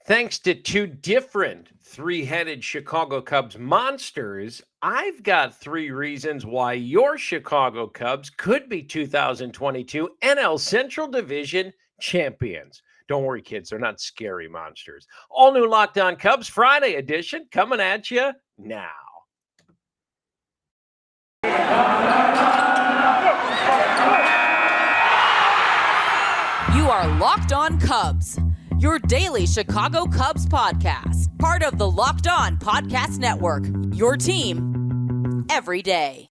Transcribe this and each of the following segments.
Thanks to two different three-headed Chicago Cubs monsters, I've got three reasons why your Chicago Cubs could be 2022 NL Central Division champions. Don't worry, kids, they're not scary monsters. All new Locked On Cubs Friday edition coming at you now. You are Locked On Cubs, your daily Chicago Cubs podcast, part of the Locked On Podcast Network, your team every day.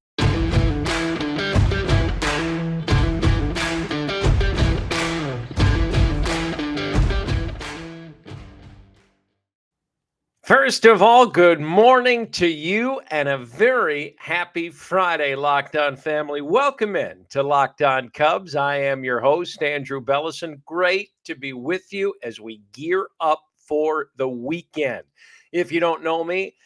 First of all, good morning to you and a very happy Friday, Locked On family. Welcome in to Locked On Cubs. I am your host, Andrew Bellison. Great to be with you as we gear up for the weekend. If you don't know me,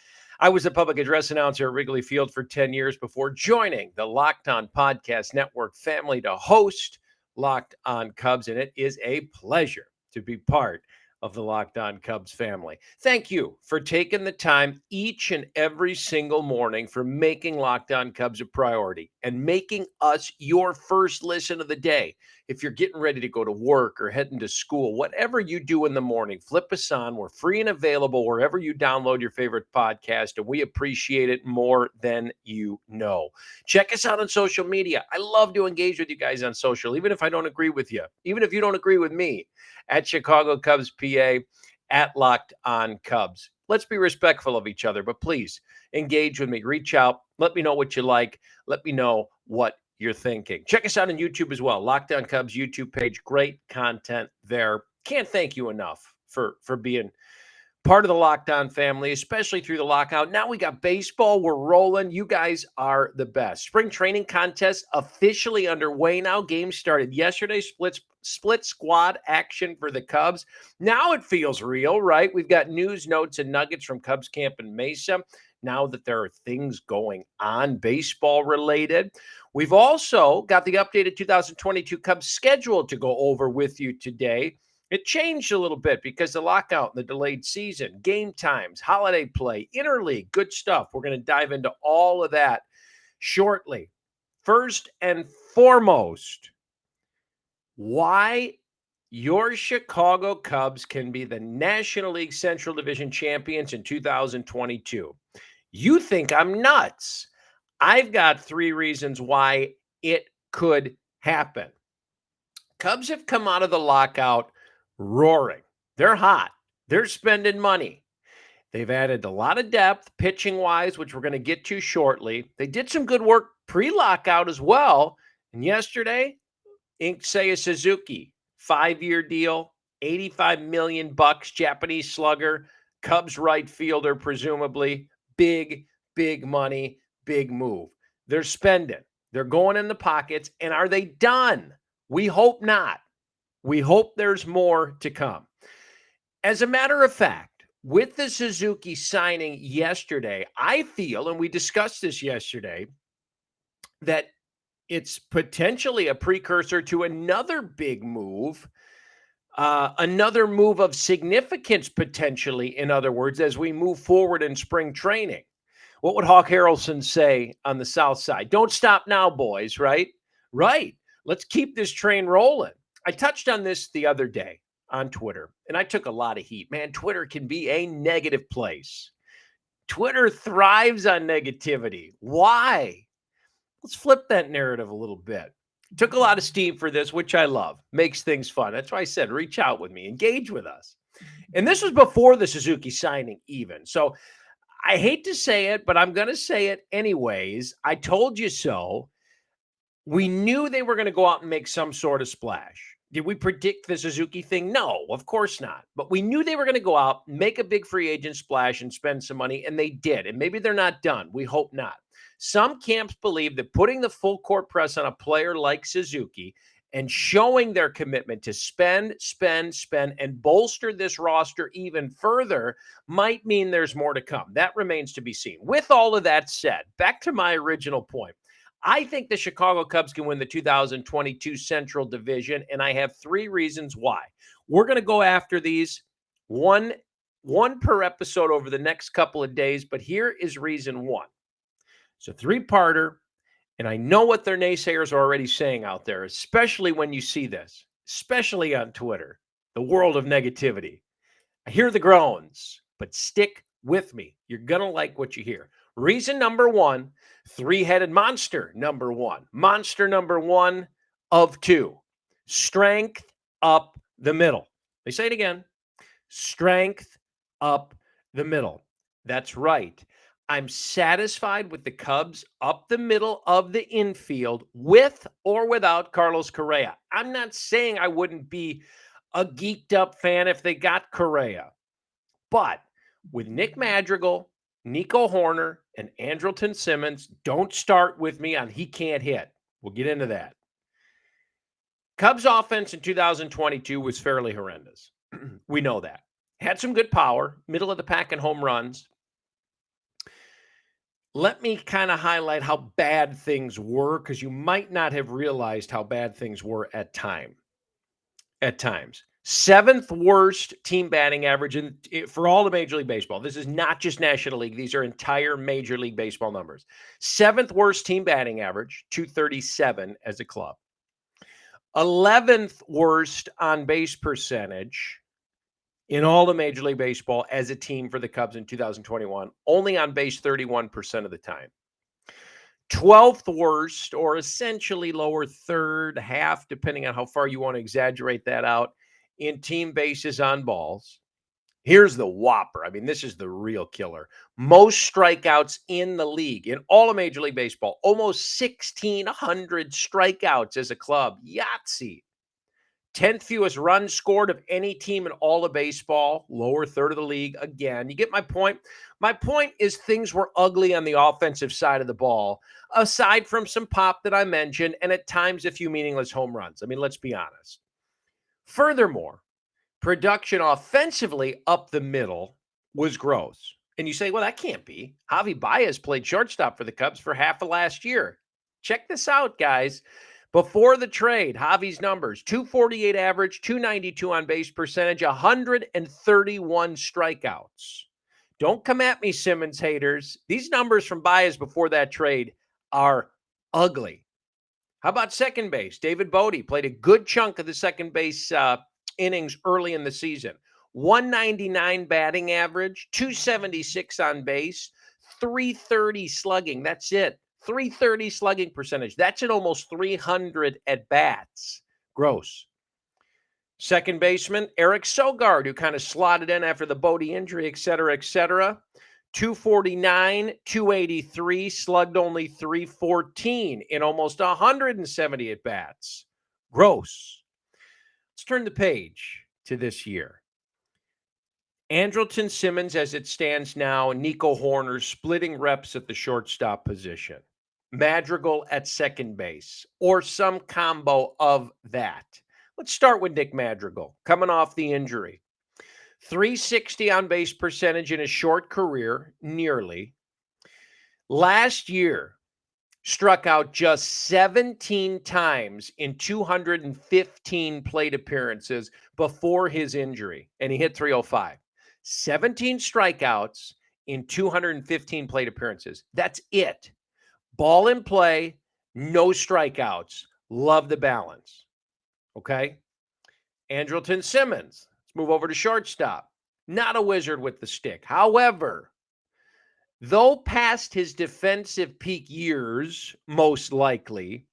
I was a public address announcer at Wrigley Field for 10 years before joining the Locked On Podcast Network family to host Locked On Cubs, and it is a pleasure to be part of the Locked On Cubs family. Thank you for taking the time each and every single morning for making Locked On Cubs a priority and making us your first listen of the day. If you're getting ready to go to work or heading to school, whatever you do in the morning, flip us on. We're free and available wherever you download your favorite podcast, and we appreciate it more than you know. Check us out on social media. I love to engage with you guys on social, even if I don't agree with you, even if you don't agree with me. At Chicago Cubs PA, at Locked On Cubs. Let's be respectful of each other, but please engage with me. Reach out. Let me know what you like. Let me know what you're thinking. Check us out on YouTube as well. Locked On Cubs YouTube page. Great content there. Can't thank you enough for being part of the Locked On family, especially through the lockout. Now we got baseball. We're rolling. You guys are the best. Spring training contest officially underway now. Games started yesterday. Split squad action for the Cubs. Now it feels real, right? We've got news, notes, and nuggets from Cubs camp in Mesa. Now that there are things going on baseball related. We've also got the updated 2022 Cubs schedule to go over with you today. It changed a little bit because the lockout and the delayed season, game times, holiday play, interleague, good stuff. We're going to dive into all of that shortly. First and foremost, why your Chicago Cubs can be the National League Central Division champions in 2022. You think I'm nuts. I've got three reasons why it could happen. Cubs have come out of the lockout roaring. They're hot. They're spending money. They've added a lot of depth pitching-wise, which we're going to get to shortly. They did some good work pre-lockout as well. And yesterday, inked Seiya Suzuki, 5-year deal, $85 million, Japanese slugger, Cubs right fielder, presumably. Big, big money, big move. They're spending. They're going in the pockets. And are they done? We hope not. We hope there's more to come. As a matter of fact, with the Suzuki signing yesterday, I feel, and we discussed this yesterday, that it's potentially a precursor to another big move, another move of significance potentially, in other words, as we move forward in spring training. What would Hawk Harrelson say on the South Side? Don't stop now, boys, right? Right. Let's keep this train rolling. I touched on this the other day on Twitter, and I took a lot of heat. Man, Twitter can be a negative place. Twitter thrives on negativity. Why? Let's flip that narrative a little bit. Took a lot of steam for this, which I love. Makes things fun. That's why I said reach out with me, engage with us. And this was before the Suzuki signing even. So I hate to say it, but I'm going to say it anyways. I told you so. We knew they were going to go out and make some sort of splash. Did we predict the Suzuki thing? No, of course not. But we knew they were going to go out, make a big free agent splash, and spend some money, and they did. And maybe they're not done. We hope not. Some camps believe that putting the full court press on a player like Suzuki and showing their commitment to spend, and bolster this roster even further might mean there's more to come. That remains to be seen. With all of that said, back to my original point. I think the Chicago Cubs can win the 2022 Central Division, and I have three reasons why. We're going to go after these One per episode over the next couple of days, but here is reason one. It's a three-parter, and I know what their naysayers are already saying out there, especially when you see this, especially on Twitter, the world of negativity. I hear the groans, but stick with me. You're going to like what you hear. Reason number one, three-headed monster number one. Monster number one of two. Strength up the middle. Let me say it again. Strength up the middle. That's right. I'm satisfied with the Cubs up the middle of the infield with or without Carlos Correa. I'm not saying I wouldn't be a geeked up fan if they got Correa. But with Nick Madrigal, Nico Hoerner, and Andrelton Simmons, don't start with me on he can't hit. We'll get into that. Cubs offense in 2022 was fairly horrendous. We know that. Had some good power, middle of the pack in home runs. Let me kind of highlight how bad things were, because you might not have realized how bad things were at times. Seventh worst team batting average for all of Major League Baseball. This is not just National League. These are entire Major League Baseball numbers. Seventh worst team batting average, 237 as a club. 11th worst on base percentage in all of Major League Baseball as a team for the Cubs in 2021, only on base 31% of the time. 12th worst, or essentially lower third, half, depending on how far you want to exaggerate that out, in team bases on balls. Here's the whopper. I mean, this is the real killer. Most strikeouts in the league, in all of Major League Baseball, almost 1,600 strikeouts as a club. Yahtzee. 10th fewest runs scored of any team in all of baseball, lower third of the league. Again, you get my point? My point is things were ugly on the offensive side of the ball, aside from some pop that I mentioned, and at times a few meaningless home runs. I mean, let's be honest. Furthermore, production offensively up the middle was gross. And you say, well, that can't be. Javi Baez played shortstop for the Cubs for half of last year. Check this out, guys. Before the trade, Javi's numbers, 248 average, 292 on base percentage, 131 strikeouts. Don't come at me, Simmons haters. These numbers from Baez before that trade are ugly. How about second base? David Bodie played a good chunk of the second base innings early in the season. 199 batting average, 276 on base, 330 slugging. That's it. 330 slugging percentage. That's at almost 300 at bats. Gross. Second baseman, Eric Sogard, who kind of slotted in after the Bodie injury, et cetera, et cetera. 249, 283, slugged only 314 in almost 170 at bats. Gross. Let's turn the page to this year. Andrelton Simmons, as it stands now, Nico Hoerner splitting reps at the shortstop position. Madrigal at second base, or some combo of that. Let's start with Nick Madrigal, coming off the injury. 360 on base percentage in a short career, nearly. Last year, struck out just 17 times in 215 plate appearances before his injury, and he hit 305. 17 strikeouts in 215 plate appearances. That's it. Ball in play, no strikeouts. Love the balance. Okay? Andrelton Simmons. Let's move over to shortstop. Not a wizard with the stick. However, though past his defensive peak years, most likely,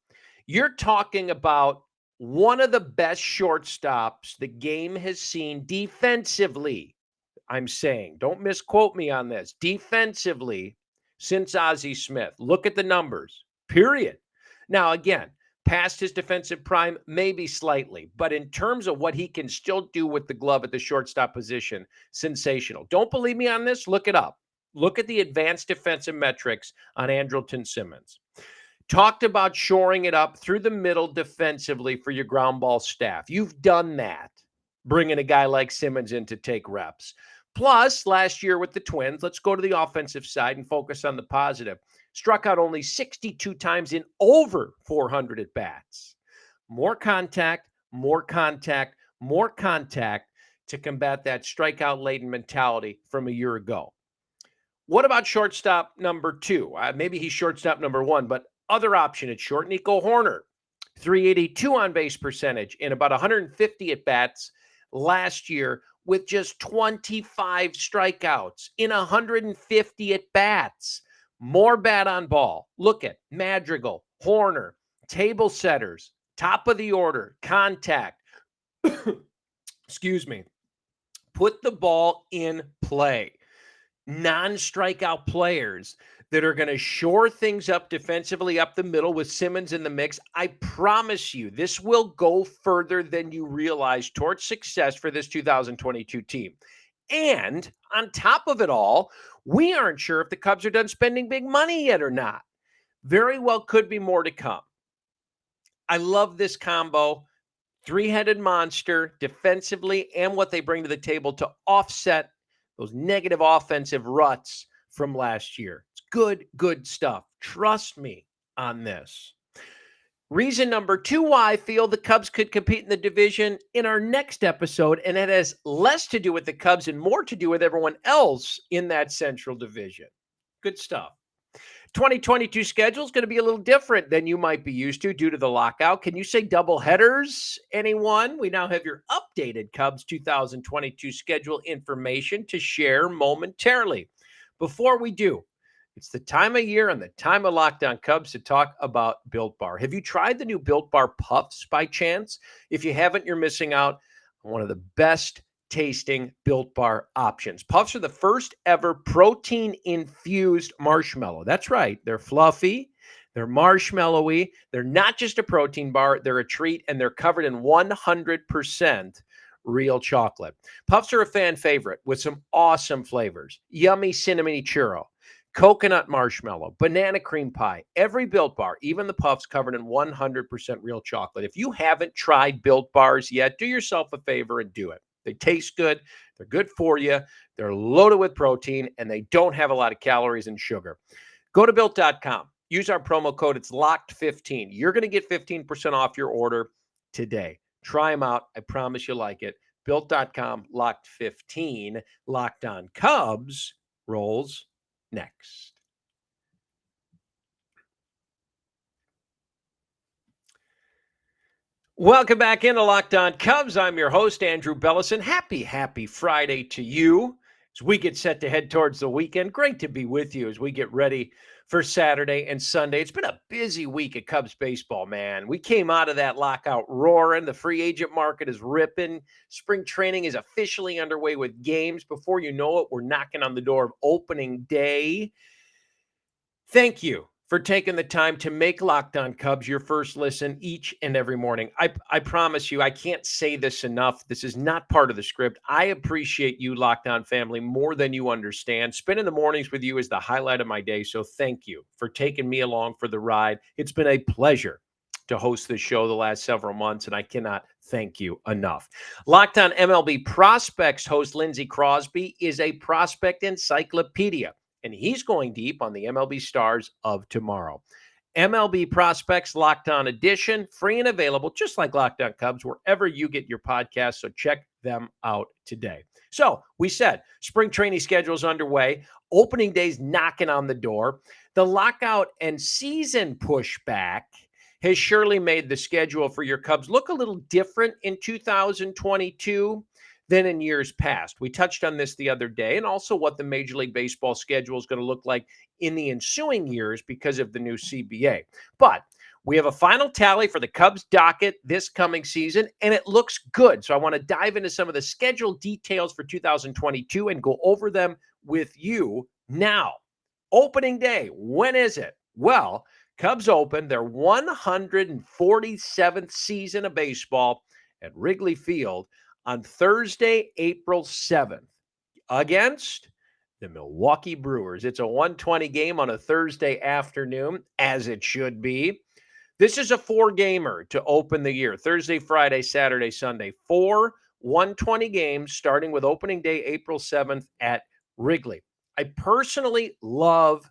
you're talking about one of the best shortstops the game has seen defensively. I'm saying, don't misquote me on this. Defensively, since Ozzie Smith. Look at the numbers, period. Now, again, past his defensive prime, maybe slightly, but in terms of what he can still do with the glove at the shortstop position, sensational. Don't believe me on this? Look it up. Look at the advanced defensive metrics on Andrelton Simmons. Talked about shoring it up through the middle defensively for your ground ball staff. You've done that, bringing a guy like Simmons in to take reps. Plus, last year with the Twins, let's go to the offensive side and focus on the positive. Struck out only 62 times in over 400 at-bats. More contact, more contact, more contact to combat that strikeout-laden mentality from a year ago. What about shortstop number 2? Maybe he's shortstop number 1, but other option at short, Nico Hoerner. 382 on base percentage in about 150 at bats last year with just 25 strikeouts in 150 at bats. More bat on ball. Look at Madrigal, Hoerner, table setters, top of the order, contact. Excuse me. Put the ball in play. Non-strikeout players that are going to shore things up defensively up the middle with Simmons in the mix. I promise you, this will go further than you realize towards success for this 2022 team. And on top of it all, we aren't sure if the Cubs are done spending big money yet or not. Very well could be more to come. I love this combo. Three-headed monster defensively and what they bring to the table to offset those negative offensive ruts from last year. It's good stuff. Trust me on this. Reason number 2 why I feel the Cubs could compete in the division in our next episode, and it has less to do with the Cubs and more to do with everyone else in that Central Division. Good stuff. 2022 schedule is going to be a little different than you might be used to due to the lockout. Can you say double headers, anyone? We now have your updated Cubs 2022 schedule information to share momentarily. Before we do, it's the time of year and the time of Locked On Cubs to talk about Built Bar. Have you tried the new Built Bar Puffs by chance? If you haven't, you're missing out on one of the best tasting Built Bar options. Puffs are the first ever protein-infused marshmallow. That's right. They're fluffy. They're marshmallowy. They're not just a protein bar. They're a treat, and they're covered in 100% real chocolate. Puffs are a fan favorite with some awesome flavors. Yummy cinnamony churro, coconut marshmallow, banana cream pie. Every Built Bar, even the Puffs, covered in 100% real chocolate. If you haven't tried Built Bars yet, do yourself a favor and do it. They taste good. They're good for you. They're loaded with protein, and they don't have a lot of calories and sugar. Go to Built.com. Use our promo code. It's LOCKED15. You're going to get 15% off your order today. Try them out. I promise you'll like it. Built.com, LOCKED15. Locked On Cubs rolls next. Welcome back into Locked On Cubs. I'm your host, Andrew Bellison. Happy Friday to you as we get set to head towards the weekend. Great to be with you as we get ready for Saturday and Sunday. It's been a busy week at Cubs baseball, man. We came out of that lockout roaring. The free agent market is ripping. Spring training is officially underway with games. Before you know it, we're knocking on the door of opening day. Thank you for taking the time to make Locked On Cubs your first listen each and every morning. I promise you, I can't say this enough. This is not part of the script. I appreciate you, Locked On family, more than you understand. Spending the mornings with you is the highlight of my day, so thank you for taking me along for the ride. It's been a pleasure to host this show the last several months, and I cannot thank you enough. Locked On MLB Prospects host Lindsey Crosby is a prospect encyclopedia, and he's going deep on the MLB stars of tomorrow. MLB Prospects Locked On Edition, free and available, just like Locked On Cubs, wherever you get your podcasts, so check them out today. So we said spring training schedule is underway. Opening day's knocking on the door. The lockout and season pushback has surely made the schedule for your Cubs look a little different in 2022 than in years past. We touched on this the other day, and also what the Major League Baseball schedule is going to look like in the ensuing years because of the new CBA. But we have a final tally for the Cubs docket this coming season, and it looks good. So I want to dive into some of the schedule details for 2022 and go over them with you now. Opening day, when is it? Well, Cubs open their 147th season of baseball at Wrigley Field on Thursday, April 7th, against the Milwaukee Brewers. It's a 1:20 game on a Thursday afternoon, as it should be. This is a 4-gamer to open the year. Thursday, Friday, Saturday, Sunday. 4 1:20 games starting with opening day, April 7th at Wrigley. I personally love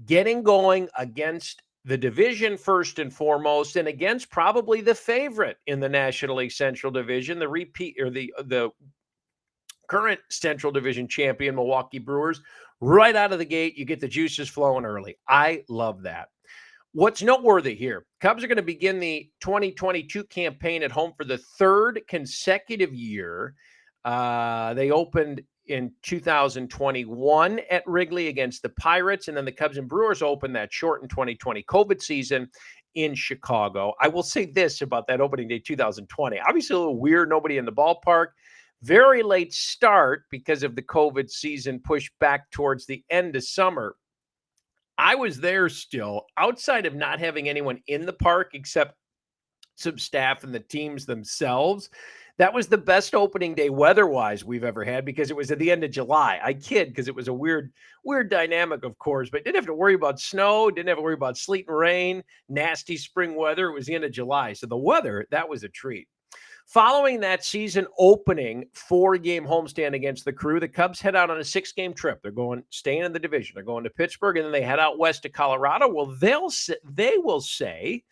getting going against the division first and foremost, and against probably the favorite in the National League Central Division, the repeat or the current Central Division champion Milwaukee Brewers. Right out of the gate, you get the juices flowing early. I love that. What's noteworthy here, Cubs are going to begin the 2022 campaign at home for the third consecutive year. They opened in 2021 at Wrigley against the Pirates, and then the Cubs and Brewers opened that shortened 2020 COVID season in Chicago. I will say this about that opening day 2020. Obviously a little weird, nobody in the ballpark. Very late start because of the COVID season pushed back towards the end of summer. I was there still, outside of not having anyone in the park except some staff and the teams themselves. That was the best opening day weather-wise we've ever had because it was at the end of July. I kid because it was a weird dynamic, of course, but didn't have to worry about snow, didn't have to worry about sleet and rain, nasty spring weather. It was the end of July. So the weather, that was a treat. Following that season opening 4-game homestand against the Crew, the Cubs head out on a 6-game trip. They're staying in the division. They're going to Pittsburgh, and then they head out west to Colorado. Well, they will say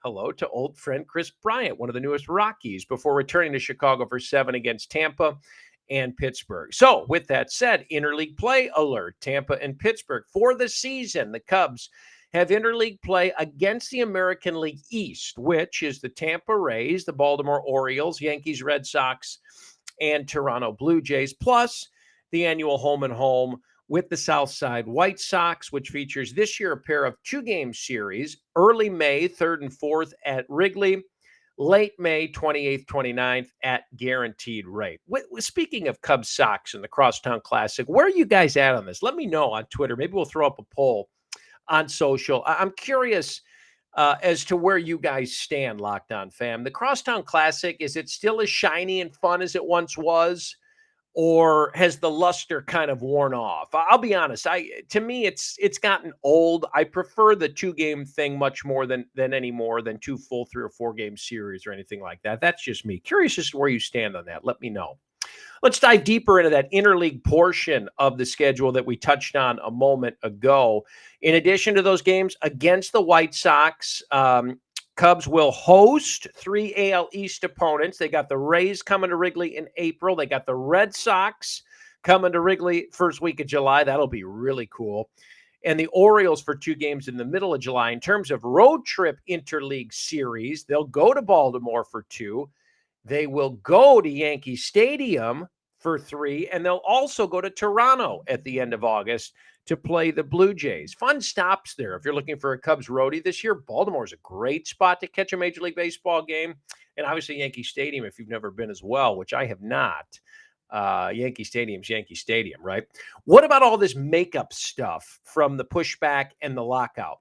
hello to old friend Chris Bryant, one of the newest Rockies, before returning to Chicago for 7 against Tampa and Pittsburgh. So with that said, interleague play alert, Tampa and Pittsburgh. For the season, the Cubs have interleague play against the American League East, which is the Tampa Rays, the Baltimore Orioles, Yankees, Red Sox, and Toronto Blue Jays, plus the annual home and home with the Southside White Sox, which features this year a pair of 2-game series, early May, 3rd and 4th at Wrigley, late May, 28th, 29th at Guaranteed Rate. Speaking of Cubs Sox and the Crosstown Classic, where are you guys at on this? Let me know on Twitter. Maybe we'll throw up a poll on social. I'm curious as to where you guys stand, Locked On Fam. The Crosstown Classic, is it still as shiny and fun as it once was? Or has the luster kind of worn off? I'll be honest. To me, it's gotten old. I prefer the 2-game thing much more than any more than 2 full 3 or 4-game series or anything like that. That's just me. Curious as to where you stand on that. Let me know. Let's dive deeper into that interleague portion of the schedule that we touched on a moment ago. In addition to those games against the White Sox, Cubs will host 3 AL East opponents. They got the Rays coming to Wrigley in April. They got the Red Sox coming to Wrigley first week of July. That'll be really cool. And the Orioles for 2 games in the middle of July. In terms of road trip interleague series, they'll go to Baltimore for 2. They will go to Yankee Stadium for 3, and they'll also go to Toronto at the end of August to play the Blue Jays. Fun stops there. If you're looking for a Cubs roadie this year, Baltimore is a great spot to catch a Major League Baseball game. And obviously Yankee Stadium, if you've never been as well, which I have not. Yankee Stadium's Yankee Stadium, right? What about all this makeup stuff from the pushback and the lockout?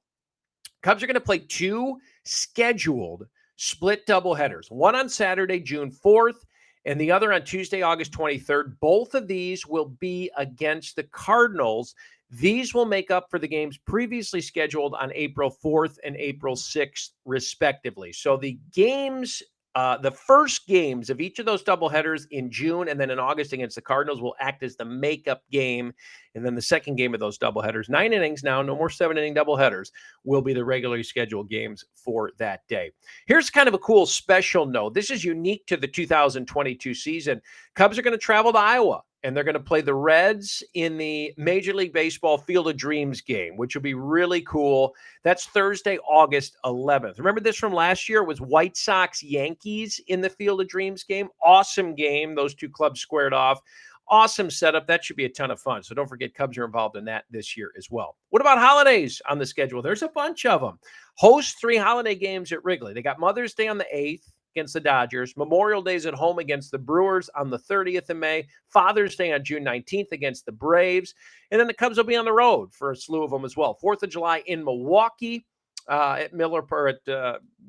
Cubs are going to play 2 scheduled split doubleheaders, one on Saturday, June 4th, and the other on Tuesday, August 23rd. Both of these will be against the Cardinals. These will make up for the games previously scheduled on April 4th and April 6th, respectively. So the games, the first games of each of those doubleheaders in June and then in August against the Cardinals will act as the makeup game. And then the second game of those doubleheaders, 9 innings now, no more 7-inning doubleheaders, will be the regularly scheduled games for that day. Here's kind of a cool special note. This is unique to the 2022 season. Cubs are going to travel to Iowa, and they're going to play the Reds in the Major League Baseball Field of Dreams game, which will be really cool. That's Thursday, August 11th. Remember this from last year? It was White Sox-Yankees in the Field of Dreams game. Awesome game. Those 2 clubs squared off. Awesome setup. That should be a ton of fun. So don't forget, Cubs are involved in that this year as well. What about holidays on the schedule? There's a bunch of them. Host 3 holiday games at Wrigley. They got Mother's Day on the 8th against the Dodgers. Memorial Day's at home against the Brewers on the 30th of May. Father's Day on June 19th against the Braves. And then the Cubs will be on the road for a slew of them as well. 4th of July in Milwaukee at Miller Park,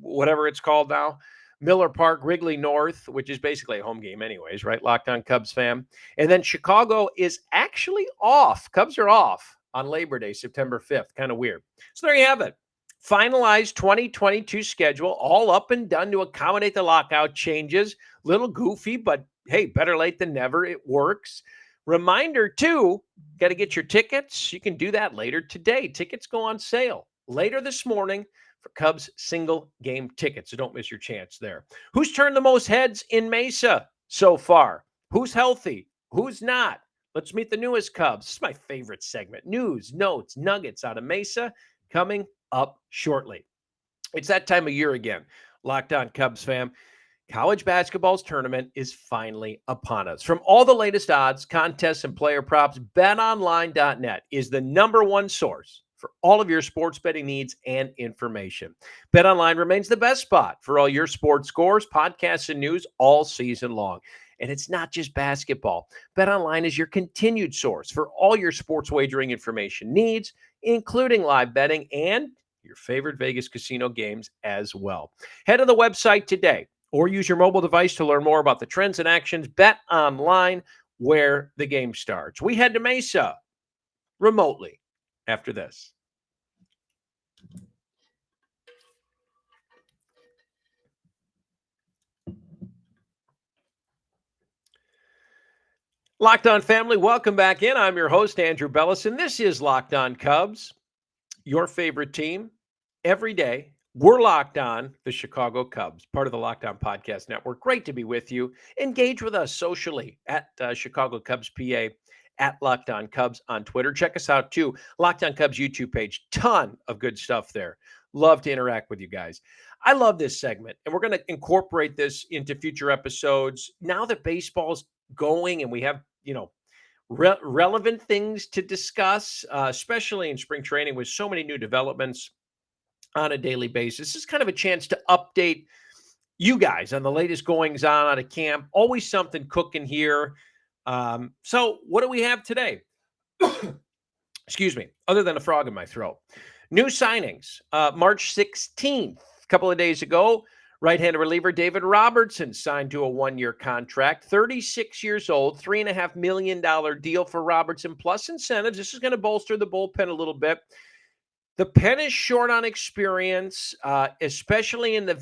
whatever it's called now. Miller Park, Wrigley North, which is basically a home game anyways, right? Locked On Cubs fam. And then Chicago is actually off. Cubs are off on Labor Day, September 5th. Kind of weird. So there you have it. Finalized 2022 schedule, all up and done to accommodate the lockout changes. Little goofy, but hey, better late than never. It works. Reminder, too, got to get your tickets. You can do that later today. Tickets go on sale later this morning for Cubs single game tickets. So don't miss your chance there. Who's turned the most heads in Mesa so far? Who's healthy? Who's not? Let's meet the newest Cubs. This is my favorite segment. News, notes, nuggets out of Mesa coming up shortly. It's that time of year again. Locked On Cubs fam. College basketball's tournament is finally upon us. From all the latest odds, contests, and player props, betonline.net is the number one source for all of your sports betting needs and information. BetOnline remains the best spot for all your sports scores, podcasts, and news all season long. And it's not just basketball. BetOnline is your continued source for all your sports wagering information needs, including live betting and your favorite Vegas casino games as well. Head to the website today or use your mobile device to learn more about the trends and actions. Bet online where the game starts. We head to Mesa remotely after this. Locked On family, welcome back in. I'm your host, Andrew Bellison. This is Locked On Cubs, your favorite team every day. We're Locked On the Chicago Cubs, part of the Locked On Podcast Network. Great to be with you. Engage with us socially at Chicago Cubs PA, at Locked On Cubs on Twitter. Check us out too. Locked On Cubs YouTube page. Ton of good stuff there. Love to interact with you guys. I love this segment, and we're going to incorporate this into future episodes. Now that baseball's going and we have, relevant things to discuss, especially in spring training with so many new developments on a daily basis. This is kind of a chance to update you guys on the latest goings on out of camp. Always something cooking here. So what do we have today? Excuse me, other than a frog in my throat. New signings, March 16th, a couple of days ago, right-handed reliever David Robertson signed to a one-year contract, 36 years old, $3.5 million deal for Robertson plus incentives. This is going to bolster the bullpen a little bit. The pen is short on experience, especially in the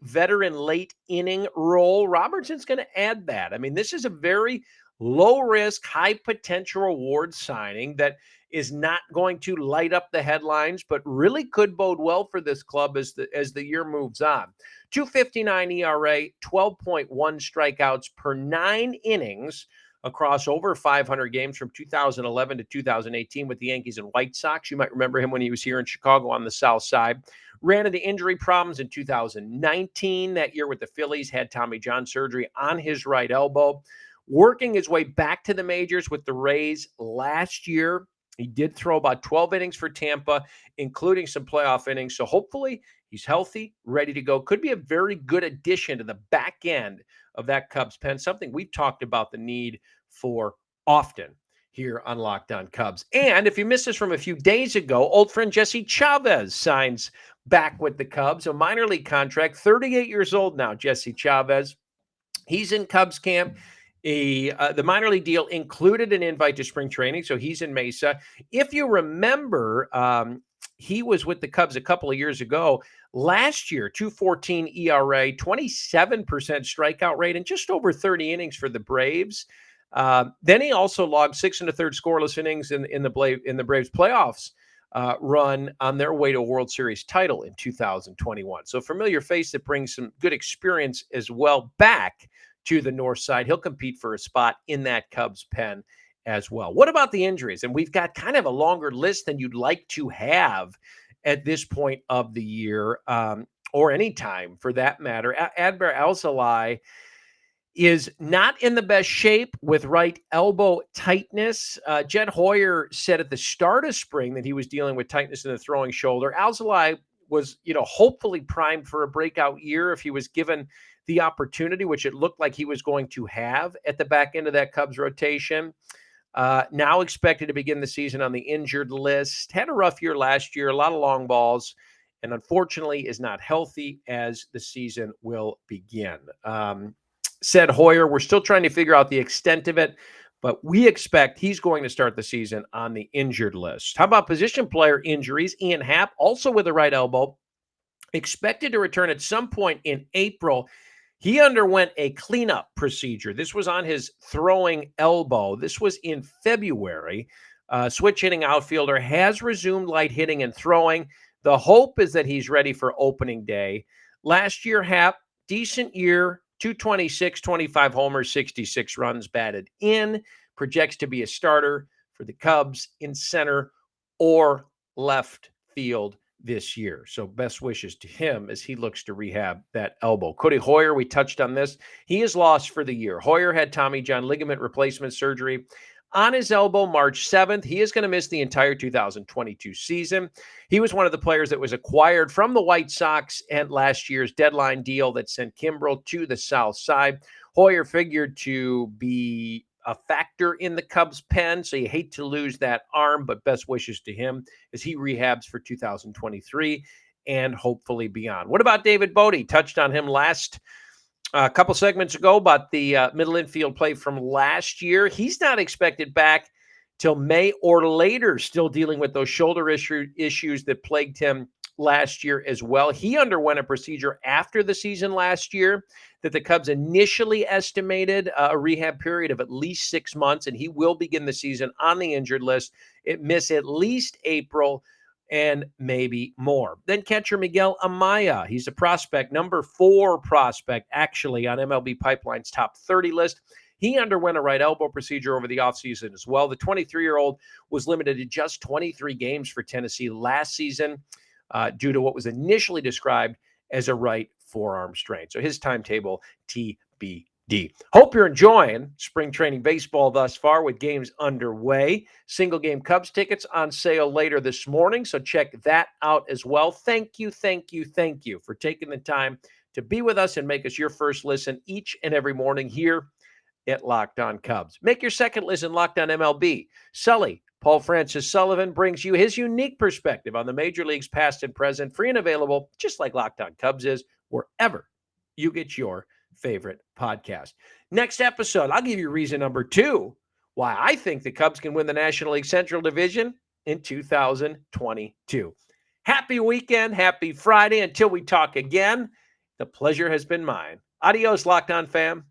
veteran late inning role. Robertson's going to add that. I mean, this is a very low-risk, high-potential reward signing that is not going to light up the headlines, but really could bode well for this club as the year moves on. 2.59 ERA, 12.1 strikeouts per 9 innings across over 500 games from 2011 to 2018 with the Yankees and White Sox. You might remember him when he was here in Chicago on the South Side. Ran into injury problems in 2019. That year with the Phillies, had Tommy John surgery on his right elbow. Working his way back to the majors with the Rays last year. He did throw about 12 innings for Tampa, including some playoff innings. So hopefully he's healthy, ready to go. Could be a very good addition to the back end of that Cubs pen, something we've talked about the need for often here on Locked On Cubs. And if you missed this from a few days ago, old friend Jesse Chavez signs back with the Cubs, a minor league contract, 38 years old now, Jesse Chavez. He's in Cubs camp. The minor league deal included an invite to spring training, so he's in Mesa. If you remember, he was with the Cubs a couple of years ago. Last year, 2.14 ERA, 27% strikeout rate, and just over 30 innings for the Braves. Then he also logged 6 1/3 scoreless innings in the Braves playoffs run on their way to a World Series title in 2021. So familiar face that brings some good experience as well back to the north side. He'll compete for a spot in that Cubs pen as well. What about the injuries? And we've got kind of a longer list than you'd like to have at this point of the year, or any time for that matter. Adbert Alzolay is not in the best shape with right elbow tightness. Jed Hoyer said at the start of spring that he was dealing with tightness in the throwing shoulder. Alzolay was, hopefully primed for a breakout year if he was given the opportunity, which it looked like he was going to have at the back end of that Cubs rotation. Now expected to begin the season on the injured list. Had a rough year last year, a lot of long balls, and unfortunately is not healthy as the season will begin. Said Hoyer, we're still trying to figure out the extent of it, but we expect he's going to start the season on the injured list. How about position player injuries? Ian Happ, also with a right elbow, expected to return at some point in April. He underwent a cleanup procedure. This was on his throwing elbow. This was in February. Switch hitting outfielder has resumed light hitting and throwing. The hope is that he's ready for opening day. Last year, Happ, decent year, 226, 25 homers, 66 runs batted in. Projects to be a starter for the Cubs in center or left field this year. So best wishes to him as he looks to rehab that elbow. Cody Hoyer, we touched on this. He is lost for the year. Hoyer had Tommy John ligament replacement surgery on his elbow March 7th. He is going to miss the entire 2022 season. He was one of the players that was acquired from the White Sox at last year's deadline deal that sent Kimbrel to the South Side. Hoyer figured to be a factor in the Cubs pen, so you hate to lose that arm, but best wishes to him as he rehabs for 2023 and hopefully beyond. What about David Bodie? Touched on him last a couple segments ago about the middle infield play from last year. He's not expected back till May or later, still dealing with those shoulder issues that plagued him last year as well. He underwent a procedure after the season last year that the Cubs initially estimated a rehab period of at least 6 months, and he will begin the season on the injured list. It miss at least April and maybe more. Then catcher Miguel Amaya. He's a prospect, number 4 prospect, actually, on MLB Pipeline's top 30 list. He underwent a right elbow procedure over the offseason as well. The 23-year-old was limited to just 23 games for Tennessee last season due to what was initially described as a right forearm strain. So his timetable, TBD. Hope you're enjoying spring training baseball thus far with games underway. Single game Cubs tickets on sale later this morning, so check that out as well. Thank you for taking the time to be with us and make us your first listen each and every morning here at Locked On Cubs. Make your second listen Locked On MLB. Sully, Paul Francis Sullivan, brings you his unique perspective on the major leagues past and present, free and available, just like Locked On Cubs is, wherever you get your favorite podcast. Next episode, I'll give you reason number 2 why I think the Cubs can win the National League Central Division in 2022. Happy weekend, happy Friday. Until we talk again, the pleasure has been mine. Adios, Locked On fam.